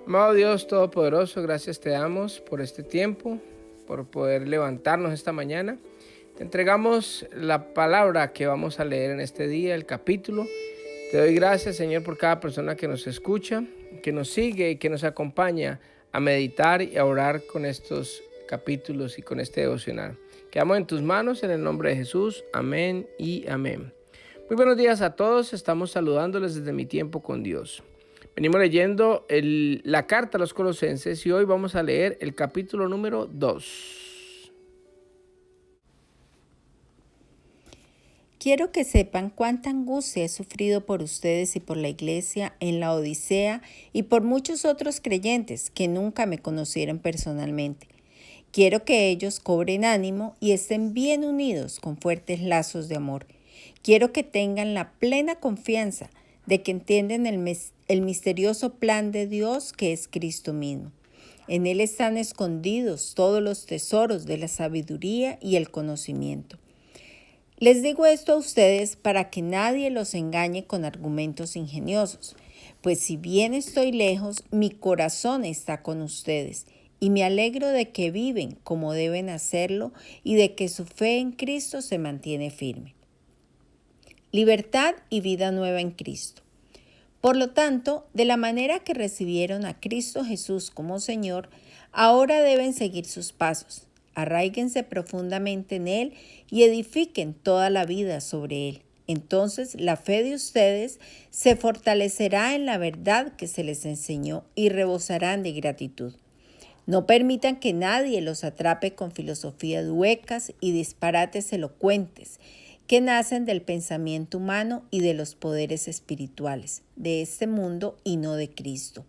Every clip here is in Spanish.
Amado Dios Todopoderoso, gracias te damos por este tiempo, por poder levantarnos esta mañana. Te entregamos la palabra que vamos a leer en este día, el capítulo. Te doy gracias, Señor, por cada persona que nos escucha, que nos sigue y que nos acompaña a meditar y a orar con estos capítulos y con este devocional. Quedamos en tus manos en el nombre de Jesús. Amén y amén. Muy buenos días a todos. Estamos saludándoles desde mi tiempo con Dios. Venimos leyendo la carta a los Colosenses y hoy vamos a leer el capítulo número 2. Quiero que sepan cuánta angustia he sufrido por ustedes y por la iglesia en la Odisea y por muchos otros creyentes que nunca me conocieron personalmente. Quiero que ellos cobren ánimo y estén bien unidos con fuertes lazos de amor. Quiero que tengan la plena confianza de que entienden el misterioso plan de Dios que es Cristo mismo. En Él están escondidos todos los tesoros de la sabiduría y el conocimiento. Les digo esto a ustedes para que nadie los engañe con argumentos ingeniosos, pues si bien estoy lejos, mi corazón está con ustedes y me alegro de que viven como deben hacerlo y de que su fe en Cristo se mantiene firme. Libertad y vida nueva en Cristo. Por lo tanto, de la manera que recibieron a Cristo Jesús como Señor, ahora deben seguir sus pasos. Arráiguense profundamente en Él y edifiquen toda la vida sobre Él. Entonces la fe de ustedes se fortalecerá en la verdad que se les enseñó y rebosarán de gratitud. No permitan que nadie los atrape con filosofías huecas y disparates elocuentes que nacen del pensamiento humano y de los poderes espirituales de este mundo y no de Cristo.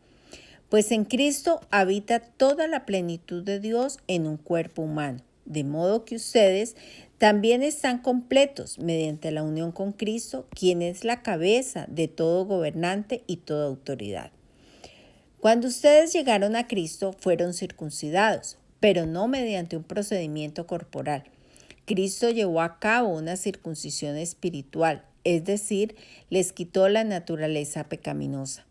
Pues en Cristo habita toda la plenitud de Dios en un cuerpo humano, de modo que ustedes también están completos mediante la unión con Cristo, quien es la cabeza de todo gobernante y toda autoridad. Cuando ustedes llegaron a Cristo fueron circuncidados, pero no mediante un procedimiento corporal. Cristo llevó a cabo una circuncisión espiritual, es decir, les quitó la naturaleza pecaminosa.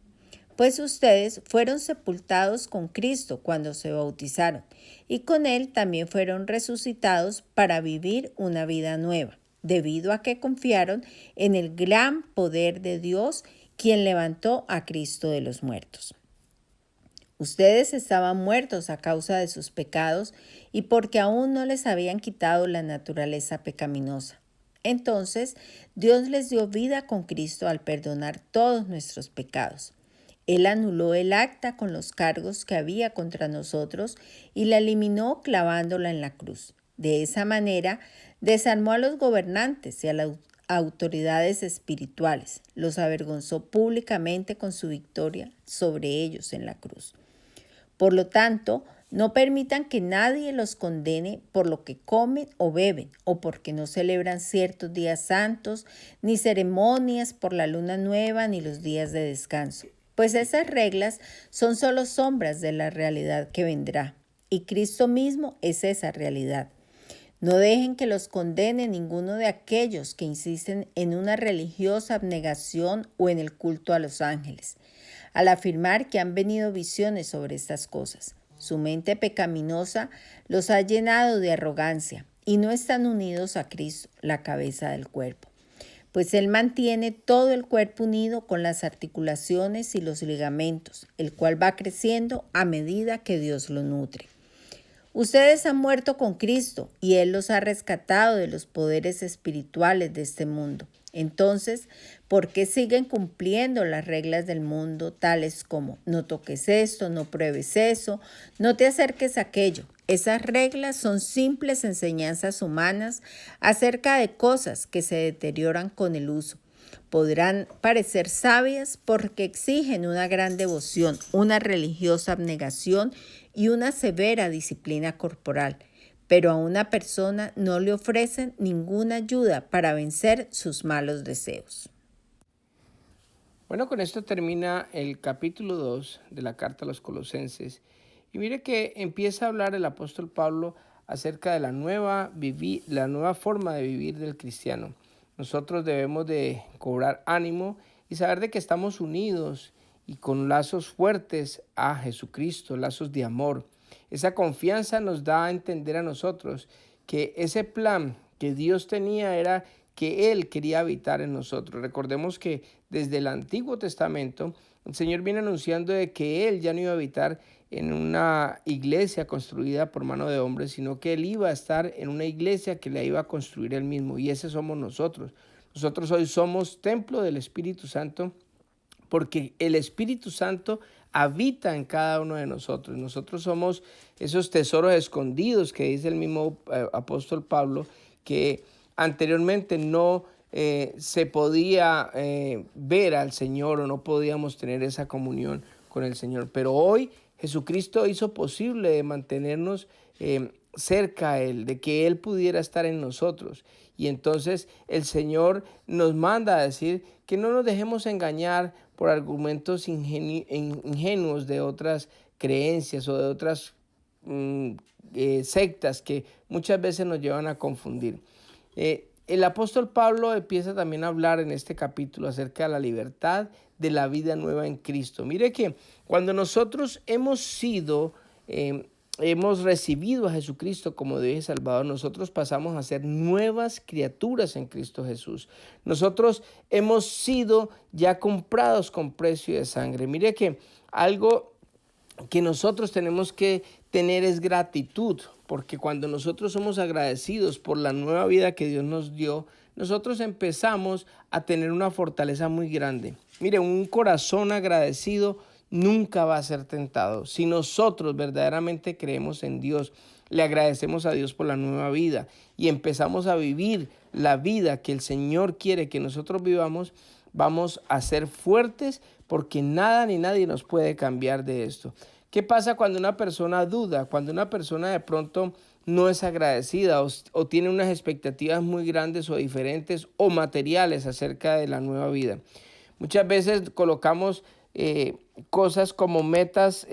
Pues ustedes fueron sepultados con Cristo cuando se bautizaron, y con Él también fueron resucitados para vivir una vida nueva, debido a que confiaron en el gran poder de Dios, quien levantó a Cristo de los muertos. Ustedes estaban muertos a causa de sus pecados y porque aún no les habían quitado la naturaleza pecaminosa. Entonces, Dios les dio vida con Cristo al perdonar todos nuestros pecados. Él anuló el acta con los cargos que había contra nosotros y la eliminó clavándola en la cruz. De esa manera, desarmó a los gobernantes y a las autoridades espirituales, los avergonzó públicamente con su victoria sobre ellos en la cruz. Por lo tanto, no permitan que nadie los condene por lo que comen o beben, o porque no celebran ciertos días santos, ni ceremonias por la luna nueva, ni los días de descanso. Pues esas reglas son solo sombras de la realidad que vendrá, y Cristo mismo es esa realidad. No dejen que los condene ninguno de aquellos que insisten en una religiosa abnegación o en el culto a los ángeles, al afirmar que han venido visiones sobre estas cosas. Su mente pecaminosa los ha llenado de arrogancia y no están unidos a Cristo, la cabeza del cuerpo. Pues Él mantiene todo el cuerpo unido con las articulaciones y los ligamentos, el cual va creciendo a medida que Dios lo nutre. Ustedes han muerto con Cristo y Él los ha rescatado de los poderes espirituales de este mundo. Entonces, ¿por qué siguen cumpliendo las reglas del mundo tales como no toques esto, no pruebes eso, no te acerques a aquello? Esas reglas son simples enseñanzas humanas acerca de cosas que se deterioran con el uso. Podrán parecer sabias porque exigen una gran devoción, una religiosa abnegación y una severa disciplina corporal, pero a una persona no le ofrecen ninguna ayuda para vencer sus malos deseos. Bueno, con esto termina el capítulo 2 de la carta a los Colosenses. Y mire que empieza a hablar el apóstol Pablo acerca de la nueva forma de vivir del cristiano. Nosotros debemos de cobrar ánimo y saber de que estamos unidos y con lazos fuertes a Jesucristo, lazos de amor. Esa confianza nos da a entender a nosotros que ese plan que Dios tenía era que Él quería habitar en nosotros. Recordemos que desde el Antiguo Testamento el Señor viene anunciando de que Él ya no iba a habitar en una iglesia construida por mano de hombres, sino que Él iba a estar en una iglesia que la iba a construir Él mismo, y ese somos nosotros. Nosotros hoy somos templo del Espíritu Santo, porque el Espíritu Santo habita en cada uno de nosotros. Nosotros somos esos tesoros escondidos que dice el mismo apóstol Pablo, que anteriormente no se podía ver al Señor, o no podíamos tener esa comunión con el Señor. Pero hoy Jesucristo hizo posible de mantenernos cerca a Él, de que Él pudiera estar en nosotros. Y entonces el Señor nos manda a decir que no nos dejemos engañar por argumentos ingenuos de otras creencias o de otras sectas que muchas veces nos llevan a confundir. El apóstol Pablo empieza también a hablar en este capítulo acerca de la libertad de la vida nueva en Cristo. Mire que cuando nosotros hemos recibido a Jesucristo como Dios y Salvador, nosotros pasamos a ser nuevas criaturas en Cristo Jesús. Nosotros hemos sido ya comprados con precio de sangre. Mire que algo que nosotros tenemos que tener es gratitud, porque cuando nosotros somos agradecidos por la nueva vida que Dios nos dio, nosotros empezamos a tener una fortaleza muy grande. Mire, un corazón agradecido nunca va a ser tentado. Si nosotros verdaderamente creemos en Dios, le agradecemos a Dios por la nueva vida y empezamos a vivir la vida que el Señor quiere que nosotros vivamos, vamos a ser fuertes, porque nada ni nadie nos puede cambiar de esto. ¿Qué pasa cuando una persona duda? Cuando una persona de pronto no es agradecida o tiene unas expectativas muy grandes o diferentes o materiales acerca de la nueva vida. Muchas veces colocamos cosas como metas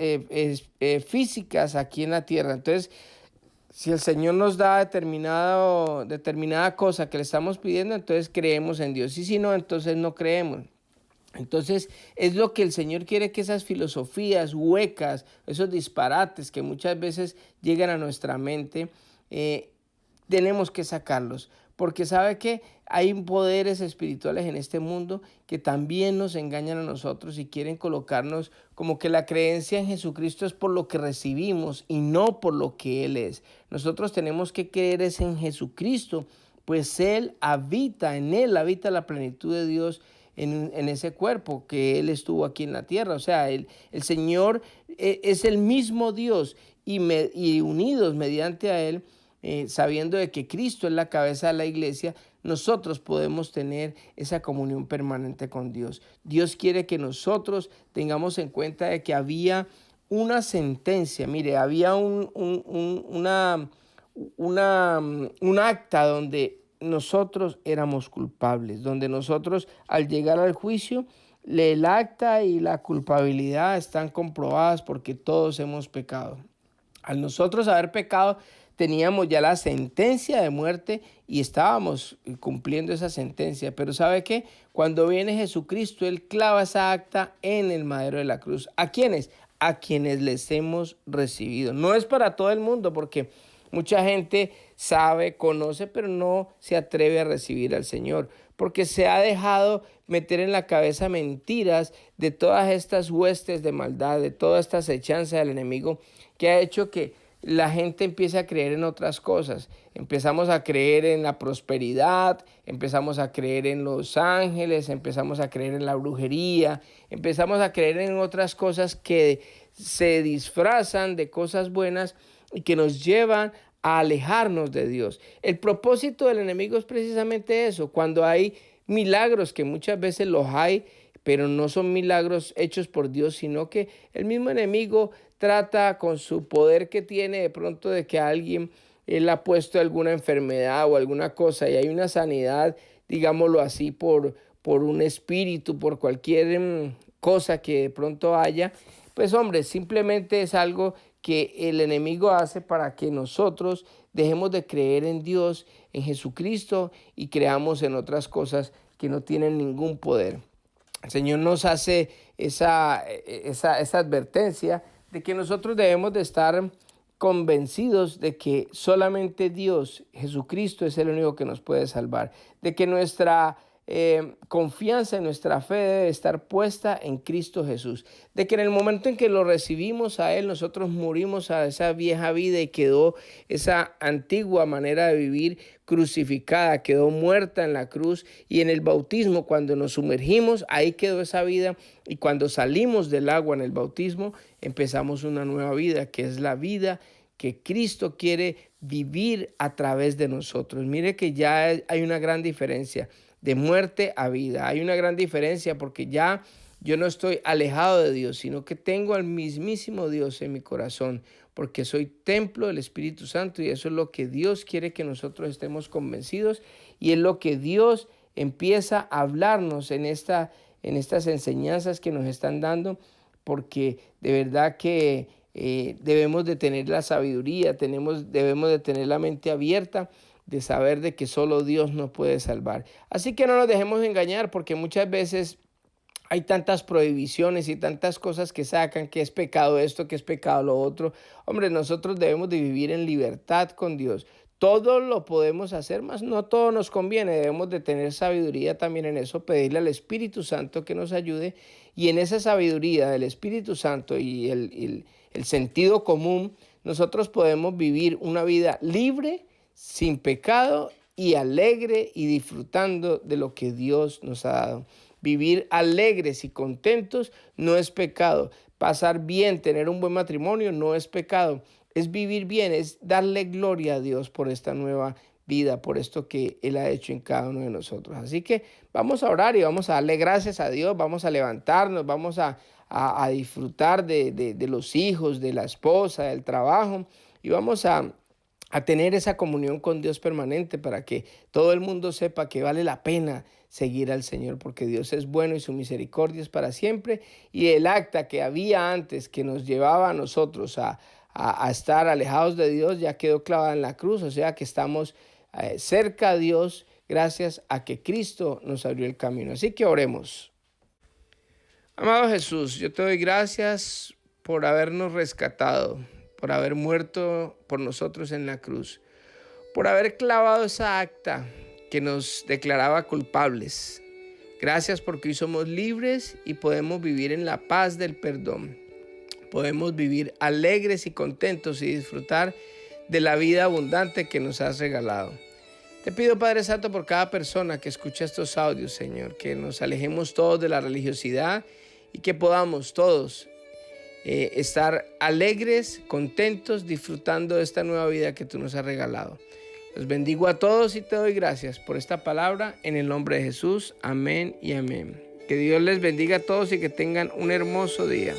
físicas aquí en la tierra. Entonces, si el Señor nos da determinada cosa que le estamos pidiendo, entonces creemos en Dios. Y si no, entonces no creemos. Entonces es lo que el Señor quiere, que esas filosofías huecas, esos disparates que muchas veces llegan a nuestra mente, tenemos que sacarlos, porque sabe que hay poderes espirituales en este mundo que también nos engañan a nosotros y quieren colocarnos como que la creencia en Jesucristo es por lo que recibimos y no por lo que Él es. Nosotros tenemos que creer es en Jesucristo, pues en Él habita la plenitud de Dios en ese cuerpo que Él estuvo aquí en la tierra. O sea, el Señor es el mismo Dios y unidos mediante a Él, sabiendo de que Cristo es la cabeza de la iglesia, nosotros podemos tener esa comunión permanente con Dios. Dios quiere que nosotros tengamos en cuenta de que había una sentencia. Mire, había un acta donde nosotros éramos culpables, donde nosotros al llegar al juicio, el acta y la culpabilidad están comprobadas porque todos hemos pecado. Al nosotros haber pecado, teníamos ya la sentencia de muerte y estábamos cumpliendo esa sentencia. Pero ¿sabe qué? Cuando viene Jesucristo, Él clava esa acta en el madero de la cruz. ¿A quiénes? A quienes les hemos recibido. No es para todo el mundo, porque mucha gente sabe, conoce, pero no se atreve a recibir al Señor, porque se ha dejado meter en la cabeza mentiras de todas estas huestes de maldad, de toda esta acechanza del enemigo, que ha hecho que la gente empiece a creer en otras cosas. Empezamos a creer en la prosperidad, empezamos a creer en los ángeles, empezamos a creer en la brujería, empezamos a creer en otras cosas que se disfrazan de cosas buenas y que nos llevan a alejarnos de Dios. El propósito del enemigo es precisamente eso. Cuando hay milagros, que muchas veces los hay, pero no son milagros hechos por Dios, sino que el mismo enemigo trata con su poder que tiene de pronto de que alguien él ha puesto alguna enfermedad o alguna cosa y hay una sanidad, digámoslo así, por un espíritu, por cualquier cosa que de pronto haya. Pues hombre, simplemente es algo que el enemigo hace para que nosotros dejemos de creer en Dios, en Jesucristo, y creamos en otras cosas que no tienen ningún poder. El Señor nos hace esa advertencia de que nosotros debemos de estar convencidos de que solamente Dios, Jesucristo, es el único que nos puede salvar, de que nuestra confianza, nuestra fe debe estar puesta en Cristo Jesús, de que en el momento en que lo recibimos a Él, nosotros morimos a esa vieja vida y quedó esa antigua manera de vivir crucificada, quedó muerta en la cruz, y en el bautismo, cuando nos sumergimos, ahí quedó esa vida, y cuando salimos del agua en el bautismo, empezamos una nueva vida, que es la vida que Cristo quiere vivir a través de nosotros. Mire que ya hay una gran diferencia de muerte a vida. Hay una gran diferencia porque ya yo no estoy alejado de Dios, sino que tengo al mismísimo Dios en mi corazón, porque soy templo del Espíritu Santo, y eso es lo que Dios quiere que nosotros estemos convencidos, y es lo que Dios empieza a hablarnos en estas enseñanzas que nos están dando, porque de verdad que debemos de tener la sabiduría, debemos de tener la mente abierta, de saber de que solo Dios nos puede salvar. Así que no nos dejemos engañar, porque muchas veces hay tantas prohibiciones y tantas cosas que sacan, que es pecado esto, que es pecado lo otro. Hombre, nosotros debemos de vivir en libertad con Dios. Todo lo podemos hacer, mas no todo nos conviene. Debemos de tener sabiduría también en eso, pedirle al Espíritu Santo que nos ayude, y en esa sabiduría del Espíritu Santo y el sentido común, nosotros podemos vivir una vida libre, sin pecado y alegre, y disfrutando de lo que Dios nos ha dado. Vivir alegres y contentos no es pecado. Pasar bien, tener un buen matrimonio no es pecado. Es vivir bien, es darle gloria a Dios por esta nueva vida, por esto que Él ha hecho en cada uno de nosotros. Así que vamos a orar y vamos a darle gracias a Dios, vamos a levantarnos, vamos a disfrutar de los hijos, de la esposa, del trabajo, y vamos a tener esa comunión con Dios permanente, para que todo el mundo sepa que vale la pena seguir al Señor, porque Dios es bueno y su misericordia es para siempre. Y el acta que había antes, que nos llevaba a nosotros a estar alejados de Dios, ya quedó clavada en la cruz. O sea que estamos cerca a Dios gracias a que Cristo nos abrió el camino. Así que oremos. Amado Jesús, yo te doy gracias por habernos rescatado, por haber muerto por nosotros en la cruz, por haber clavado esa acta que nos declaraba culpables. Gracias porque hoy somos libres y podemos vivir en la paz del perdón. Podemos vivir alegres y contentos y disfrutar de la vida abundante que nos has regalado. Te pido, Padre Santo, por cada persona que escucha estos audios, Señor, que nos alejemos todos de la religiosidad y que podamos todos estar alegres, contentos, disfrutando de esta nueva vida que tú nos has regalado. Los bendigo a todos y te doy gracias por esta palabra en el nombre de Jesús. Amén y amén. Que Dios les bendiga a todos y que tengan un hermoso día.